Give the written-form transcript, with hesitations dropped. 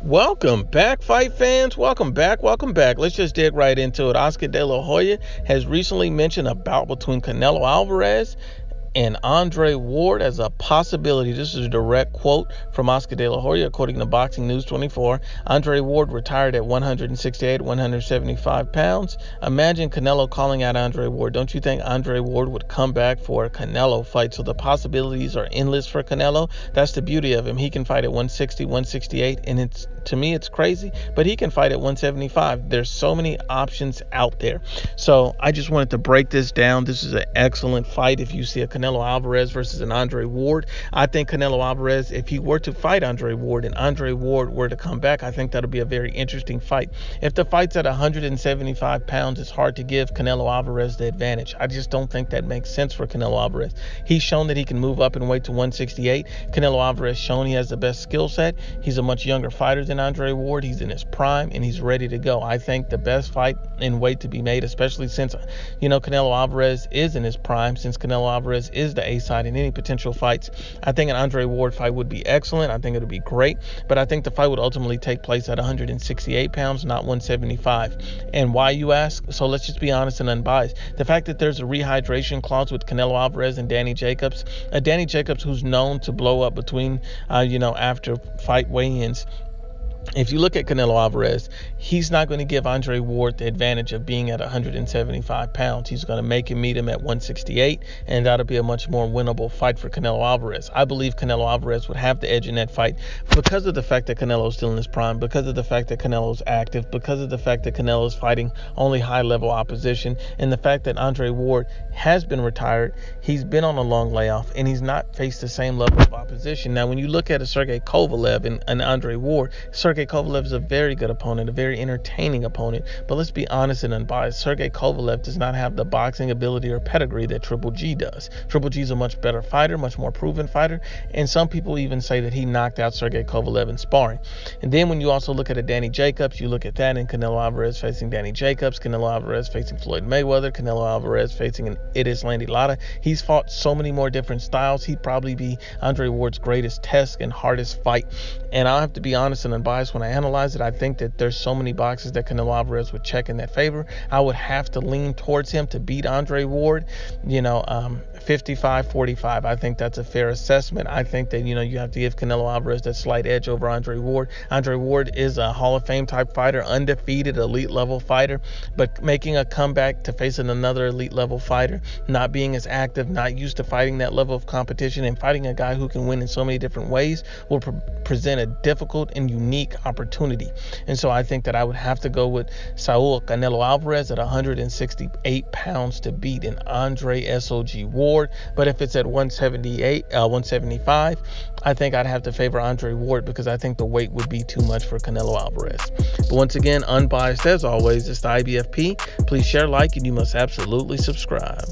Welcome back, fight fans. Welcome back. Let's just dig right into it. Oscar De La Hoya has recently mentioned a bout between Canelo Alvarez and Andre Ward as a possibility. This is a direct quote from Oscar De La Hoya, according to Boxing News 24. Andre Ward retired at 168, 175 pounds. Imagine Canelo calling out Andre Ward. Don't you think Andre Ward would come back for a Canelo fight? So the possibilities are endless for Canelo. That's the beauty of him. He can fight at 160, 168, and to me it's crazy, but he can fight at 175. There's so many options out there. So I just wanted to break this down. This is an excellent fight. If you see a Canelo Alvarez versus an Andre Ward, I think Canelo Alvarez, if he were to fight Andre Ward and Andre Ward were to come back, I think that'll be a very interesting fight. If the fight's at 175 pounds, it's hard to give Canelo Alvarez the advantage. I just don't think that makes sense for Canelo Alvarez. He's shown that he can move up in weight to 168. Canelo Alvarez shown he has the best skill set. He's a much younger fighter than Andre Ward. He's in his prime and he's ready to go. I think the best fight in weight to be made, especially since Canelo Alvarez is in his prime, since Canelo Alvarez is the A side in any potential fights, I think an Andre Ward fight would be excellent. I think it would be great, but I think the fight would ultimately take place at 168 pounds, not 175. And why, you ask? So let's just be honest and unbiased. The fact that there's a rehydration clause with Canelo Alvarez and Danny Jacobs, Danny Jacobs who's known to blow up between after fight weigh-ins. If you look at Canelo Alvarez, he's not going to give Andre Ward the advantage of being at 175 pounds. He's going to make him meet him at 168, and that'll be a much more winnable fight for Canelo Alvarez. I believe Canelo Alvarez would have the edge in that fight because of the fact that Canelo's still in his prime, because of the fact that Canelo's active, because of the fact that Canelo's fighting only high-level opposition, and the fact that Andre Ward has been retired. He's been on a long layoff, and he's not faced the same level of opposition. Now, when you look at a Sergey Kovalev and Andre Ward, Sergey Kovalev is a very good opponent, a very entertaining opponent. But let's be honest and unbiased. Sergey Kovalev does not have the boxing ability or pedigree that Triple G does. Triple G is a much better fighter, much more proven fighter. And some people even say that he knocked out Sergey Kovalev in sparring. And then when you also look at a Danny Jacobs, you look at that and Canelo Alvarez facing Danny Jacobs, Canelo Alvarez facing Floyd Mayweather, Canelo Alvarez facing an Idris Landy Lara. He's fought so many more different styles. He'd probably be Andre Ward's greatest test and hardest fight. And I'll have to be honest and unbiased. When I analyze it, I think that there's so many boxes that Canelo Alvarez would check in that favor. I would have to lean towards him to beat Andre Ward, 55-45. I think that's a fair assessment. I think that, you have to give Canelo Alvarez that slight edge over Andre Ward. Andre Ward is a Hall of Fame type fighter, undefeated, elite level fighter, but making a comeback to facing another elite level fighter, not being as active, not used to fighting that level of competition, and fighting a guy who can win in so many different ways will present a difficult and unique opportunity. And so I think that I would have to go with Saul Canelo Alvarez at 168 pounds to beat an Andre SOG Ward. But if it's at 175, I think I'd have to favor Andre Ward because I think the weight would be too much for Canelo Alvarez. But once again, unbiased as always, it's the IBFP. Please share, like, and you must absolutely subscribe.